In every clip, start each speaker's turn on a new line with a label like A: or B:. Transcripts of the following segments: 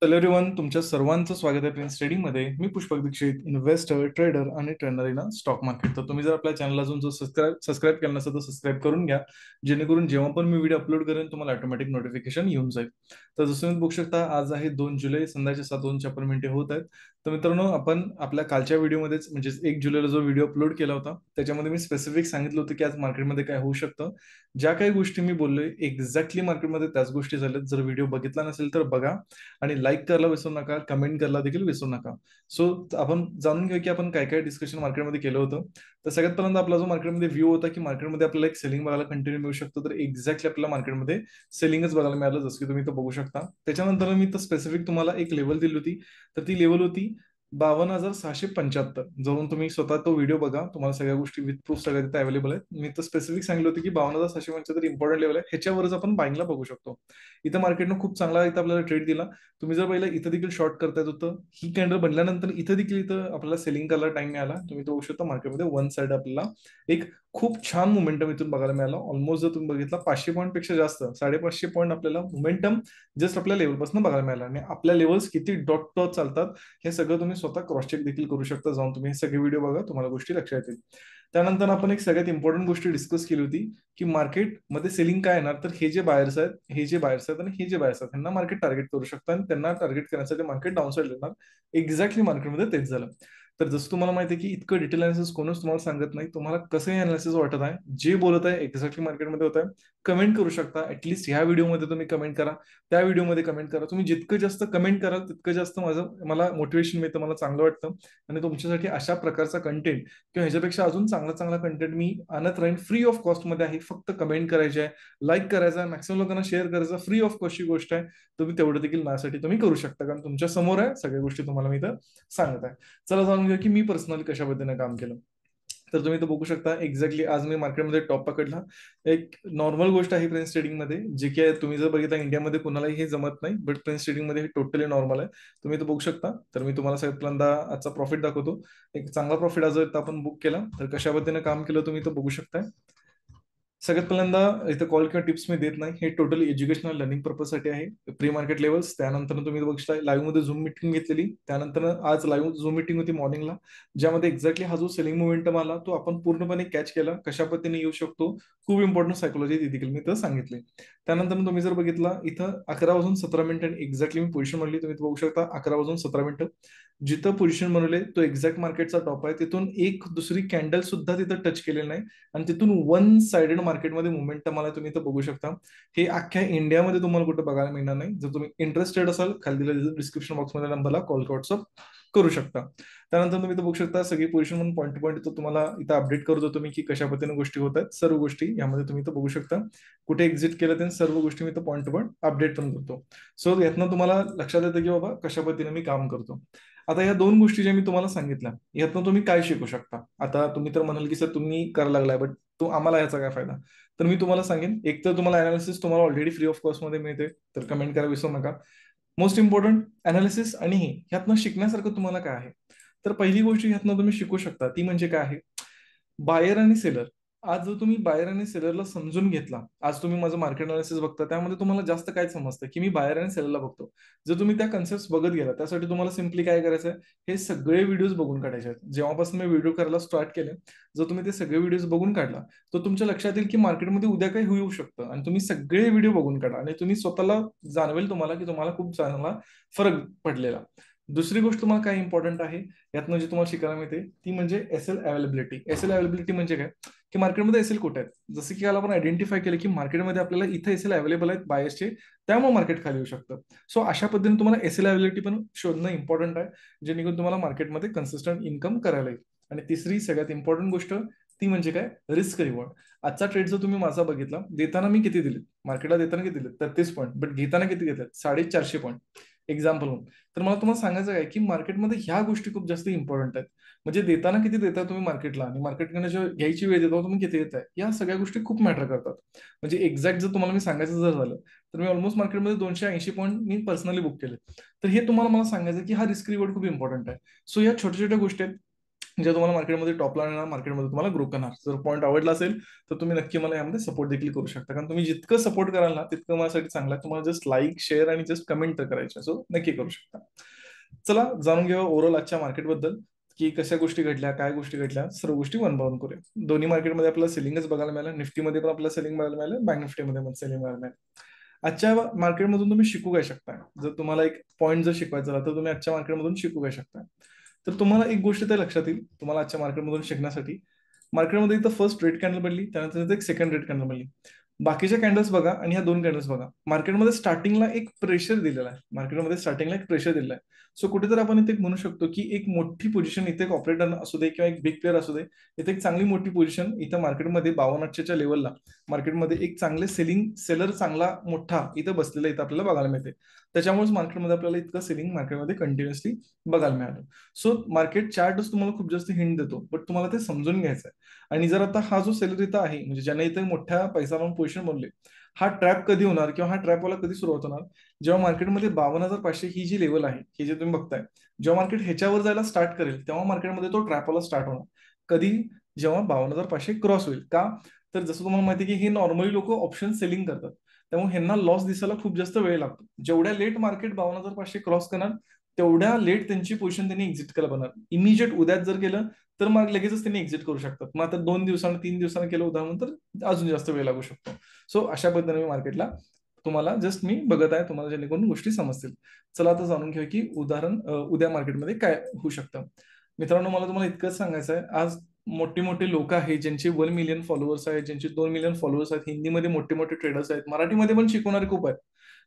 A: Hello everyone, तुमच्या सर्वांचं स्वागत आहे प्रिन्स ट्रेडिंगमध्ये. मी पुष्पक दीक्षित, इन्व्हेस्टर, ट्रेडर आणि ट्रेनर इन स्टॉक मार्केट. तर तुम्ही जर आपल्या चॅनल अजून जो सबस्क्राईब केला नसेल तर सबस्क्राईब करून घ्या, जेणेकरून जेव्हा पण मी व्हिडिओ अपलोड करेन तुम्हाला ऑटोमॅटिक नोटिफिकेशन येऊन जाईल. तर जसं तुम्ही बघू शकता, आज आहे 2 जुलै, संध्याचे 7:56 होत आहेत. तर मित्रांनो, आपण आपल्या कालच्या व्हिडिओमध्येच म्हणजे 1 जुलैला जो व्हिडिओ अपलोड केला होता त्याच्यामध्ये मी स्पेसिफिक सांगितलं होतं की आज मार्केटमध्ये काय होऊ शकतं. ज्या काही गोष्टी मी बोललोय एक्झॅक्टली मार्केटमध्ये त्याच गोष्टी झाल्यात. जर व्हिडिओ बघितला नसेल तर बघा आणि लाईक करायला विसरू नका, कमेंट करायला देखील विसरू नका. सो आपण जाणून घेऊ की आपण काय काय डिस्कशन मार्केटमध्ये केलं होतं. तर सगळ्यात पहिल्यांदा आपला जो मार्केटमध्ये व्ह्यू होता की मार्केटमध्ये आपल्याला एक सेलिंग बघायला कंटिन्यू मिळू शकतो, तर एक्झॅक्टली आपल्याला मार्केटमध्ये सेलिंगच बघायला मिळालं, जसं की तुम्ही इथं बघू शकता. त्याच्यानंतर मी तर स्पेसिफिक तुम्हाला एक लेवल दिली होती, तर ती लेवल होती 52,675. जाऊन तुम्ही स्वतः तो व्हिडिओ बघा, तुम्हाला सगळ्या गोष्टी विथ प्रूफ सगळ्या तिथे अवेलेबल आहेत. मी तर स्पेसिफिक सांगितलं होतं की 52,675 इम्पॉर्टंट लेवल आहे, ह्याच्यावरच आपण बाईंगला बघू शकतो. इथं मार्केटनं खूप चांगला इथं आपल्याला ट्रेड दिला. तुम्ही जर पहिलं इथं देखील शॉर्ट करता येत होतं, ही कॅन्डल बनल्यानंतर इथं देखील इथं आपल्याला सेलिंग करायला टाइम मिळाला. तुम्ही तो बघू शकता मार्केटमध्ये वन साइड आपल्याला एक खूप छान मोमेंटम इथून बघायला मिळाला. ऑलमोस्ट जर तुम्ही बघितला 500 पॉईंट पेक्षा जास्त 550 पॉईंट आपल्याला मोमेंटम जस्ट आपल्या लेवलपासून बघायला मिळाला. आणि आपल्या लेवल्स किती डॉट डॉट चालतात हे सगळं तुम्ही स्वतः क्रॉस चेक देखील करू शकता. जाऊन तुम्ही हे सगळे व्हिडिओ बघा, तुम्हाला गोष्टी लक्षात येतील. त्यानंतर आपण एक सगळ्यात इम्पॉर्टंट गोष्ट डिस्कस केली होती की मार्केटमध्ये सेलिंग काय येणार. तर हे जे बायर्स आहेत, हे जे बायर्स आहेत आणि हे जे बायर्स आहेत, त्यांना मार्केट टार्गेट करू शकतं आणि त्यांना टार्गेट करण्यासाठी मार्केट डाऊनसाईड येणार. एक्झॅक्टली मार्केटमध्ये तेच झालं. तर जसं तुम्हाला माहिती आहे की इतकं डिटेल अनालिसिस कोणच तुम्हाला सांगत नाही. तुम्हाला कसं हे अनालिसिस वाटत आहे, जे बोलत आहे एक्झॅक्टली मार्केटमध्ये होत आहे, कमेंट करू शकता. ऍटलीस्ट ह्या व्हिडिओमध्ये तुम्ही कमेंट करा, त्या व्हिडिओमध्ये कमेंट करा. तुम्ही जितकं जास्त कमेंट कराल तितकं जास्त मला मोटिवेशन मिळतं, मला चांगलं वाटतं. आणि तुमच्यासाठी अशा प्रकारचा कंटेंट किंवा ह्याच्यापेक्षा अजून चांगला चांगला कंटेंट मी आणत राहीन. फ्री ऑफ कॉस्टमध्ये आहे. फक्त कमेंट करायचे आहे, लाईक करायचा आहे, मॅक्सिमम लोकांना शेअर करायचा. फ्री ऑफ कॉस्टची गोष्ट आहे. तुम्ही तेवढं देखील माझ्यासाठी तुम्ही करू शकता, कारण तुमच्या समोर आहे सगळ्या गोष्टी तुम्हाला मी इथं सांगत आहे. चला जाणून घ्या की मी पर्सनली कशा पद्धतीने काम केलं. तर तुम्ही इथं बघू शकता एक्झॅक्टली आज मी मार्केटमध्ये टॉप पकडला. एक नॉर्मल गोष्ट आहे प्रिन्स ट्रेडिंगमध्ये, जे की आहे तुम्ही जर बघितलं इंडियामध्ये कोणालाही हे जमत नाही, बट प्रिन्स ट्रेडिंगमध्ये हे टोटली नॉर्मल आहे. तुम्ही इथं बघू शकता. तर मी तुम्हाला सगळ्यात पहिल्यांदा आजचा प्रॉफिट दाखवतो. एक चांगला प्रॉफिट आज इथं आपण बुक केला. तर कशा पद्धतीने काम केलं तुम्ही इथं बघू शकताय. सगळ्यात पहिल्यांदा इथं कॉल किंवा टिप्स मी देत नाही, हे टोटली एज्युकेशनल लर्निंग पर्पजसाठी आहे. प्री मार्केट लेवल्स, त्यानंतर तुम्ही बघता लाईव्ह मध्ये झूम मिटिंग घेतलेली. त्यानंतर आज लाईव्ह झूम मिटिंग होती मॉर्निंगला, ज्यामध्ये एक्झॅक्टली हा जो सेलिंग मोमेंटम आला तो आपण पूर्णपणे कॅच केला. कशा पद्धतीने येऊ शकतो, खूप इम्पॉर्टंट सायकोलॉजी देखील मी तर सांगितली. त्यानंतर तुम्ही जर बघितला इथं 11 वाजून 17 मिनिटं एक्झॅक्टली मी पोझिशन म्हणली. तुम्ही बघू शकता 11 वाजून 17 मिनिटं जिथं पोझिशन बनवले तो एक्झॅक्ट मार्केटचा टॉप आहे. तिथून एक दुसरी कॅन्डल सुद्धा तिथं टच केलेली नाही आणि तिथून वन साइडेड मार्केटमध्ये मुवमेंटम आला. तुम्ही इथं बघू शकता. हे अख्ख्या इंडियामध्ये तुम्हाला कुठं बघायला मिळणार नाही. जर तुम्ही इंटरेस्टेड असाल, खाली दिलेल्या डिस्क्रिप्शन बॉक्समध्ये नंबरला कॉल व्हॉट्सअप करू शकता. त्यानंतर तुम्ही इथं बघू शकता सगळी पोझिशन म्हणून पॉईंट टू पॉईंट इथं तुम्हाला इथं अपडेट करत होतो मी की कशा पद्धतीने गोष्टी होत आहेत. सर्व गोष्टी यामध्ये तुम्ही इथं बघू शकता. कुठे एक्झिट केलं ते सर्व गोष्टी मी इथं पॉईंट टू पॉईंट अपडेट पण करतो. सो यातनं तुम्हाला लक्षात येतं की बाबा कशा पद्धतीने मी काम करतो. आता या दोन गोष्टी ज्या मी तुम्हाला सांगितल्या, यातनं तुम्ही काय शिकू शकता. आता तुम्ही तर म्हणाल की सर तुम्ही करायला लागलाय, बट तो आम्हाला याचा काय फायदा. तर मी तुम्हाला सांगेन, एक तर तुम्हाला अनालिसिस तुम्हाला ऑलरेडी फ्री ऑफ कॉस्ट मध्ये मिळते, तर कमेंट करा विसरू नका. मोस्ट इम्पॉर्टंट अनालिसिस आणि हे ह्यातनं शिकण्यासारखं तुम्हाला काय आहे. तर पहिली गोष्ट ह्यातनं तुम्ही शिकू शकता ती म्हणजे काय आहे, बायर आणि सेलर. आज जर तुम्ही बायर आणि सेलरला समजून घेतला, आज तुम्ही माझं मार्केट अनालिसिस बघता, त्यामध्ये तुम्हाला जास्त काय समजतं की मी बायर आणि सेलरला बघतो. जर तुम्ही त्या कन्सेप्ट बघत गेला, त्यासाठी तुम्हाला सिम्पली काय करायचं आहे, हे सगळे व्हिडिओज बघून काढायचे आहेत. जेव्हापासून मी व्हिडिओ करायला स्टार्ट केले, जर तुम्ही ते सगळे व्हिडिओज बघून काढला तर तुमच्या लक्षात येईल की मार्केटमध्ये उद्या काही होऊ शकतं. आणि तुम्ही सगळे व्हिडिओ बघून काढा आणि तुम्ही स्वतःला जाणवेल तुम्हाला की तुम्हाला खूप चांगला फरक पडलेला. दुसरी गोष्ट तुम्हाला काय इम्पॉर्टंट आहे यातनं जे तुम्हाला शिकायला मिळते ती म्हणजे S L availability. S L availability म्हणजे काय, की मार्केटमध्ये एस एल कुठे आहेत. जसं की काल आपण आयडेंटिफाय केलं की मार्केटमध्ये आपल्याला इथं एस एल अवेलेबल आहेत बायसचे, त्यामुळे मार्केट खाली येऊ शकतं. सो अशा पद्धतीने तुम्हाला एस एल अवेलेबिलिटी पण शोधणं इम्पॉर्टंट आहे, जेणेकरून तुम्हाला मार्केटमध्ये कन्सिस्टंट इन्कम करायला येईल. आणि तिसरी सगळ्यात इम्पॉर्टंट गोष्ट ती म्हणजे काय, रिस्क रिवॉर्ड. आजचा ट्रेड जर तुम्ही माझा बघितला, देताना मी किती दिले, मार्केटला देताना किती दिले 33 पॉईंट, बट घेताना किती घेतात 450 पॉईंट एक्झाम्पल म्हणून. तर मला तुम्हाला सांगायचं आहे की मार्केटमध्ये ह्या गोष्टी खूप जास्त इम्पॉर्टंट आहेत. म्हणजे देताना किती देता तुम्ही मार्केटला आणि मार्केटकडे जेव्हा घ्यायची वेळ देतो तुम्ही किती देताय, या सगळ्या गोष्टी खूप मॅटर करतात. म्हणजे एक्झॅक्ट जर तुम्हाला मी सांगायचं जर झालं, तर मी ऑलमोस्ट मार्केटमध्ये 280 पॉईंट मी पर्सनली बुक केले. तर हे तुम्हाला मला सांगायचं की हा रिस्क रिवॉर्ड खूप इम्पॉर्टंट आहे. सो या छोट्या छोट्या गोष्टी आहेत, जे तुम्हाला मार्केटमध्ये टॉपला आणणार, मार्केटमध्ये तुम्हाला ग्रो करणार. जर पॉईंट आवडला असेल तर तुम्ही नक्की मला यामध्ये सपोर्ट देखील करू शकता, कारण तुम्ही जितकं सपोर्ट कराल ना तितकं माझ्यासाठी चांगलं आहे. तुम्हाला जस्ट लाईक, शेअर आणि जस्ट कमेंट तर करायचे, सो नक्की करू शकता. चला जाणून घेऊया ओव्हरऑल आजच्या मार्केटबद्दल, की कशा गोष्टी घडल्या, काय गोष्टी घडल्या, सर्व गोष्टी वन बाय वन करूया. दोन्ही मार्केटमध्ये आपल्याला सेलिंगच बघायला मिळालं. निफ्टीमध्ये पण आपल्याला सेलिंग बघायला मिळालं, बँक निफ्टीमध्ये पण सेलिंग बघायला मिळालं. आजच्या मार्केटमधून तुम्ही शिकू काय शकता, जर तुम्हाला एक पॉईंट जर शिकवायचा झाला तर तुम्ही आजच्या मार्केटमधून शिकू काय शकता. तर तुम्हाला एक गोष्ट तर लक्षात येईल तुम्हाला आजच्या मार्केटमधून शिकण्यासाठी. मार्केटमध्ये इथं फर्स्ट रेड कॅन्डल बनली, त्यानंतर इथं एक सेकंड रेड कॅन्डल बनली. बाकीच्या कॅन्डल्स बघा आणि ह्या दोन कॅन्डल्स बघा. मार्केटमध्ये स्टार्टिंगला एक प्रेशर दिलेला आहे, मार्केटमध्ये स्टार्टिंगला एक प्रेशर दिलेला आहे. सो कुठेतरी आपण इथे म्हणू शकतो की एक मोठी पोझिशन इथे एक ऑपरेटर असू दे किंवा एक बिग प्लेअर असू दे, इथे एक चांगली मोठी पोझिशन इथं मार्केटमध्ये 5200च्या लेवलला मार्केटमध्ये एक चांगले सेलिंग सेलर चांगला मोठा इथं बसलेला इथं आपल्याला बघायला मिळते. त्याच्यामुळेच मार्केटमध्ये आपल्याला इतकं सेलिंग मार्केटमध्ये कंटिन्युअसली बघायला मिळालं. सो मार्केट चार्टच तुम्हाला खूप जास्त हिंट देतो, बट तुम्हाला ते समजून घ्यायचं आहे. आणि जर आता हा जो सेलर इथं आहे, म्हणजे ज्याने इथे मोठ्या पैसा लावून पोझिशन बनले, हा ट्रॅप कधी होणार किंवा हा ट्रॅपवाला कधी सुरुवात होणार, जेव्हा मार्केटमध्ये 52,500 ही जी लेवल आहे, ही जे तुम्ही बघताय, जेव्हा मार्केट ह्याच्यावर जायला स्टार्ट करेल तेव्हा मार्केटमध्ये तो ट्रॅपवाला स्टार्ट होणार. कधी? जेव्हा 52,500 क्रॉस होईल. का? तर जसं तुम्हाला माहिती आहे की हे नॉर्मली लोक ऑप्शन सेलिंग करतात, त्यामुळे ह्यांना लॉस दिसायला खूप जास्त वेळ लागतो. जेवढ्या लेट मार्केट 52,500 क्रॉस करणार तेवढ्या लेट त्यांची पोझिशन त्यांनी एक्झिट करायला बनणार. इमिजिएट उद्याच जर केलं तर मग लगेचच त्यांनी एक्झिट करू शकतात. मग आता 2 दिवसांनी 3 दिवसांनी केलं उदाहरण तर अजून जास्त वेळ लागू शकतो. सो अशा पद्धतीने मी मार्केटला तुम्हाला जस्ट मी बघत आहे, तुम्हाला जेणेकरून गोष्टी समजतील. चला आता जाणून घेऊया की उदाहरण उद्या मार्केटमध्ये काय होऊ शकतं. मित्रांनो, मला तुम्हाला इतकंच सांगायचं आहे, आज मोठी मोठी लोक आहेत ज्यांचे 1 मिलियन फॉलोअर्स आहेत, ज्यांचे 2 मिलियन फॉलोअर्स आहेत, हिंदीमध्ये मोठे मोठे ट्रेडर्स आहेत, मराठीमध्ये पण शिकवणारे खूप आहेत.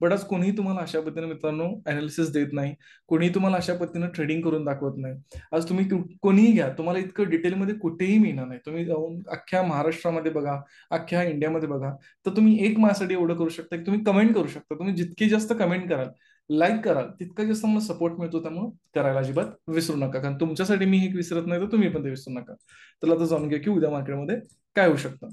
A: बट आज कोणीही तुम्हाला अशा पद्धतीने मित्रांनो अनालिसिस देत नाही, कोणीही तुम्हाला अशा पद्धतीने ट्रेडिंग करून दाखवत नाही. आज तुम्ही कोणीही घ्या, तुम्हाला इतकं डिटेलमध्ये कुठेही मिळणार नाही. तुम्ही जाऊन अख्ख्या महाराष्ट्रामध्ये बघा, अख्ख्या इंडियामध्ये बघा, तर तुम्ही एक माझ्यासाठी एवढं करू शकता की तुम्ही कमेंट करू शकता. तुम्ही जितकी जास्त कमेंट कराल, लाईक कराल, तितका जास्त मला सपोर्ट मिळतो. त्यामुळे करायला अजिबात विसरू नका, कारण तुमच्यासाठी मी हे विसरत नाही, तर तुम्ही पण ते विसरू नका. तर आता जाणून घ्या की उद्या मार्केटमध्ये काय होऊ शकतं.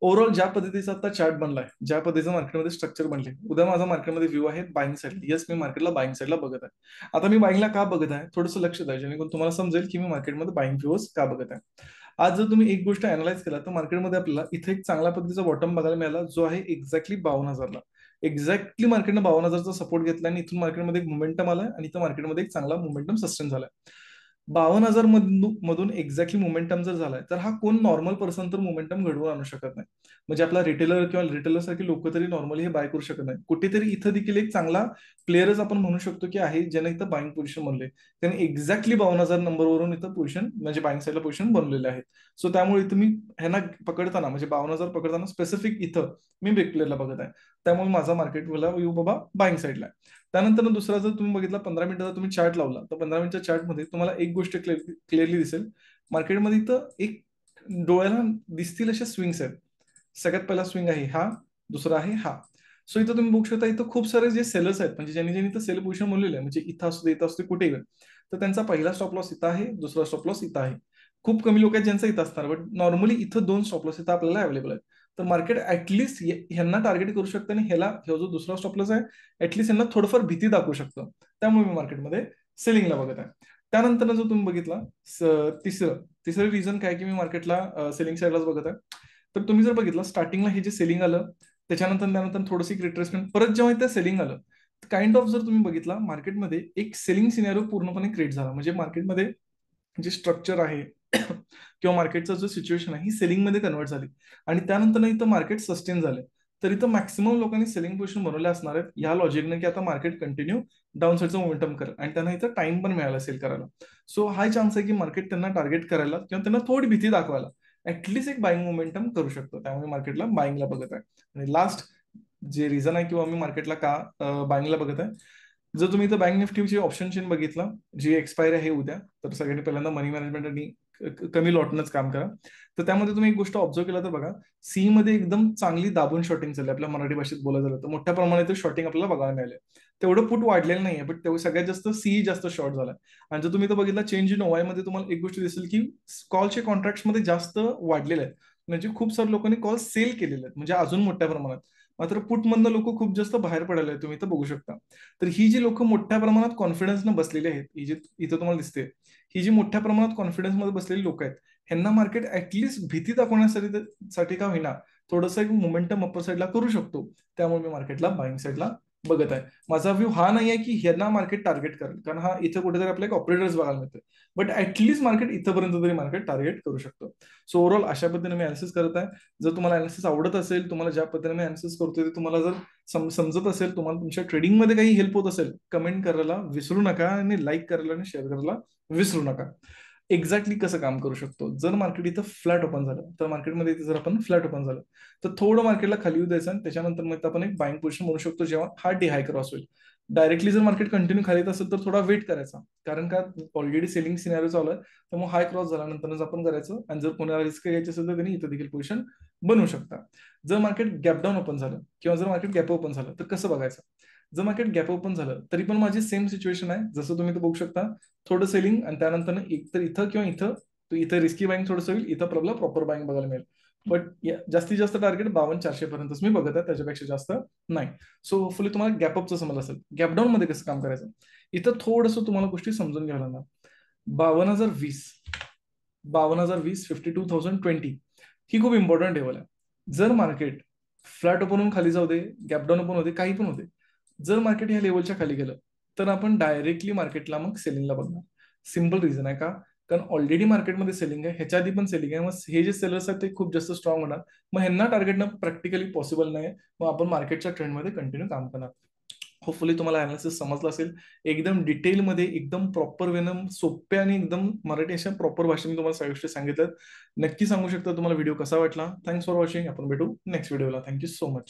A: ओव्हरऑल ज्या पद्धतीचा आता चार्ट बनलाय, ज्या पद्धतीचं मार्केटमध्ये स्ट्रक्चर बनले, उद्या माझा मार्केटमध्ये व्ह्यू आहे बाईंग साईडला. येस, मी मार्केटला बाईंग साईडला बघत आहे. आता मी बाईंगला का बघत आहे थोडंसं लक्ष द्या, जेणेकरून तुम्हाला समजेल की मी मार्केटमध्ये बाईंग व्ह्यूज का बघत आहे. आज जर तुम्ही एक गोष्ट अनालाइज केला तर मार्केटमध्ये आपल्याला इथे एक चांगल्या पद्धतीचा बॉटम बघायला मिळाला, जो आहे एक्झॅक्टली 52,000ला. एक्झॅक्टली मार्केटनं 52,000चा सपोर्ट घेतला आणि इथून मार्केटमध्ये एक मोमेंटम आलाय आणि इथं मार्केटमध्ये एक चांगला मोमेंटम सस्टेन झालाय. 52,000 मधून एक्झॅक्टली मोमेंटम जर झालाय तर हा कोण नॉर्मल पर्सन तर मोमेंटम घडवून आणू शकत नाही. म्हणजे आपला रिटेलर किंवा रिटेलर सारखे लोक तरी नॉर्मली हे बाय करू शकत नाही. कुठेतरी इथं देखील एक चांगला प्लेयरच आपण म्हणू शकतो की आहे, ज्याने इथं बाईंग पोझिशन बनले. त्याने एक्झॅक्टली 52,000 नंबरवरून इथं पोझिशन म्हणजे बाईंग साईडला पोझिशन बनलेले आहेत. सो त्यामुळे इथं मी ह्यांना पकडताना म्हणजे 52,000 पकडताना स्पेसिफिक इथं मी बिग प्लेअरला बघत आहे. त्यामुळे माझा मार्केट मला येऊ बाबा बाईंग साईडला आहे. त्यानंतर दुसरा जर तुम्ही बघितला 15 मिनिटाचा तुम्ही चार्ट लावला, तर 15 मिनिटच्या चार्टमध्ये तुम्हाला एक गोष्ट क्लिअरली दिसेल. मार्केटमध्ये इथं एक डोळ्याला दिसतील अशा स्विंग्स आहेत. सगळ्यात पहिला स्विंग आहे हा, दुसरा आहे हा. सो इथं तुम्ही बघू शकता, इथं खूप सारे जे सेलर्स आहेत, म्हणजे ज्यांनी ज्यांनी इथं सेल पोझिशन बनलेले आहे, म्हणजे इथं असू दे इथं असू दे कुठेही, तर त्यांचा पहिला स्टॉप लॉस इथं आहे, दुसरा स्टॉप लॉस इथं आहे. खूप कमी लोक आहेत ज्यांचा इथं असणार, बट नॉर्मली इथं 2 स्टॉप लॉस इथं आपल्याला अवेलेबल आहेत. तर मार्केट ऍटलीस्ट ह्यांना टार्गेट करू शकतं आणि ह्याला हा जो दुसरा स्टॉप लॉस आहे ऍटलीस्ट यांना थोडंफार भीती दाखवू शकतं. त्यामुळे मी मार्केटमध्ये सेलिंगला बघत आहे. त्यानंतर जो तुम्ही बघितला तिसरं तिसरं रिझन काय की मी मार्केटला सेलिंग साईडलाच बघत आहे. तर तुम्ही जर बघितलं स्टार्टिंगला हे जे सेलिंग आलं, त्यानंतर थोडंसं रिट्रेसमेंट, परत जेव्हा इथं सेलिंग आलं, काइंड ऑफ जर तुम्ही बघितला मार्केटमध्ये एक सेलिंग सिनेरिओ पूर्णपणे क्रिएट झाला. म्हणजे मार्केटमध्ये जे स्ट्रक्चर आहे किंवा मार्केटचं जो सिच्युएशन आहे ही सेलिंग मध्ये कन्वर्ट झाली आणि त्यानंतर इथं मार्केट सस्टेन झाले. तर इथं मॅक्सिमम लोकांनी सेलिंग पोझिशन बनवले असणार आहेत या लॉजिकने की आता मार्केट कंटिन्यू डाऊन साईडचं मोमेंटम करेल आणि त्यांना इथं टाइम पण मिळाला सेल करायला. सो हाय चान्स आहे की मार्केट त्यांना टार्गेट करायला किंवा त्यांना थोडी भीती दाखवायला ऍटलीस्ट एक बाईंग मोमेंटम करू शकतो. त्यामुळे मार्केटला बाईंगला बघत आहे. आणि लास्ट जे रिझन आहे किंवा मी मार्केटला का बाईंगला बघत आहे, जर तुम्ही इथं बँक निफ्टीची ऑप्शन चेन बघितला जी एक्सपायर आहे उद्या, तर सगळ्यांनी पहिल्यांदा मनी मॅनेजमेंट आणि कमी लॉटनच काम करा. तर त्यामध्ये तुम्ही एक गोष्ट ऑब्झर्व केला तर बघा, सी मध्ये एकदम चांगली दाबून शॉर्टिंग चालली. आपल्या मराठी भाषेत बोलायचं झालं तर मोठ्या प्रमाणात शॉर्टिंग आपल्याला बघायला मिळाले. तेवढं पुट वाढलेलं नाहीये, बट तेवढं सगळ्यात जास्त सी जास्त शॉर्ट झाला. आणि जर तुम्ही इथं बघितला चेंज इन ओवाय मध्ये तुम्हाला एक गोष्ट दिसेल की कॉलचे कॉन्ट्रॅक्ट मध्ये जास्त वाढलेले आहेत. म्हणजे खूप साऱ्या लोकांनी कॉल सेल केलेले आहेत, म्हणजे अजून मोठ्या प्रमाणात. मात्र पुटमधनं लोक खूप जास्त बाहेर पडायला तुम्ही इथं बघू शकता. तर ही जी लोक मोठ्या प्रमाणात कॉन्फिडन्सनं बसलेली आहेत, ही जी इथं तुम्हाला दिसते, ही जी मोठ्या प्रमाणात कॉन्फिडन्स मध्ये बसलेली लोक आहेत, ह्यांना मार्केट ऍटलीस्ट भीती दाखवण्यासाठी का होईना थोडंसं एक मोमेंटम अपर साईडला करू शकतो. त्यामुळे मी मार्केटला बाईंग साईडला बघत आहे. माझा व्ह्यू हा नाही आहे की ह्यांना मार्केट टार्गेट करेल, कारण हा इथं कुठेतरी आपल्याला ऑपरेटर्स बघायला मिळते, बट ऍटलीस्ट मार्केट इथंपर्यंत तरी मार्केट टार्गेट करू शकतो. सो ओव्हरऑल अशा पद्धतीने मी अनालिसिस करत आहे. जर तुम्हाला अनालिसिस आवडत असेल, तुम्हाला ज्या पद्धतीने मी अनालिसिस करतोय ते तुम्हाला जर समजत असेल, तुम्हाला तुमच्या ट्रेडिंगमध्ये काही हेल्प होत असेल, कमेंट करायला विसरू नका आणि लाईक करायला आणि शेअर करायला विसरू नका. एक्झॅक्टली कसं काम करू शकतो, जर मार्केट इथं फ्लॅट ओपन झालं, तर मार्केटमध्ये इथं जर आपण फ्लॅट ओपन झालं तर थोडं मार्केटला खाली येऊ द्यायचं आणि त्याच्यानंतर मग आपण एक बाईंग पोझिशन म्हणू शकतो जेव्हा हा डी हाय क्रॉस होईल. डायरेक्टली जर मार्केट कंटिन्यू खाली येत असेल तर थोडा वेट करायचा, कारण का ऑलरेडी सेलिंग सिनारिओ चालू आहे. त्यामुळे हाय क्रॉस झाल्यानंतरच आपण करायचं, आणि जर कोणाला रिस्क घ्यायची असेल तर त्यांनी इथं देखील पोझिशन बनवू शकता. जर मार्केट गॅप डाऊन ओपन झालं किंवा जर मार्केट गॅप ओपन झालं तर कसं बघायचं. जर मार्केट गॅप ओपन झालं तरी पण माझी सेम सिच्युएशन आहे, जसं तुम्ही इथं बघू शकता. थोडं सेलिंग आणि त्यानंतर एक तर इथं किंवा इथं, तो इथं रिस्की बाईंग थोडंसं होईल, इथं आपल्याला प्रॉपर बाईंग बघायला मिळेल. बट जास्तीत जास्त टार्गेट 52,400 पर्यंतच मी बघत आहे, त्याच्यापेक्षा जास्त नाही. सो होपफुली तुम्हाला गॅपअपचं समजलं असेल. गॅपडाऊन मध्ये कसं काम करायचं, इथं थोडंसं तुम्हाला गोष्टी समजून घ्यायला लागणार. 52,020, 52,020, 52,020 ही खूप इम्पॉर्टंट लेवल आहे. जर मार्केट फ्लॅट ओपन होऊन खाली जाऊ दे, गॅपडाऊन ओपन होते, काही पण होते, जर मार्केट ह्या लेवलच्या खाली गेलं तर आपण डायरेक्टली मार्केटला मग सेलिंगला बघणार. सिम्पल रिझन आहे का, कारण ऑलरेडी मार्केटमध्ये सेलिंग आहे, ह्याच्या आधी पण सेलिंग आहे, मग हे जे सेलर्स आहेत ते खूप जास्त स्ट्रॉंग होणार. मग ह्यांना टार्गेटनं प्रॅक्टिकली पॉसिबल नाही. मग आपण मार्केटच्या ट्रेंडमध्ये कंटिन्यू काम करणार. होपफुली तुम्हाला अनालिसिस समजलं असेल. एकदम डिटेलमध्ये, एकदम प्रॉपर वेनं, सोप्या आणि एकदम मराठी अशा प्रॉपर भाषेने तुम्हाला सगळ्या गोष्टी सांगितल्यात. नक्की सांगू शकता तुम्हाला व्हिडिओ कसा वाटला. Thanks for watching. आपण भेटू नेक्स्ट व्हिडिओला. Thank you so much.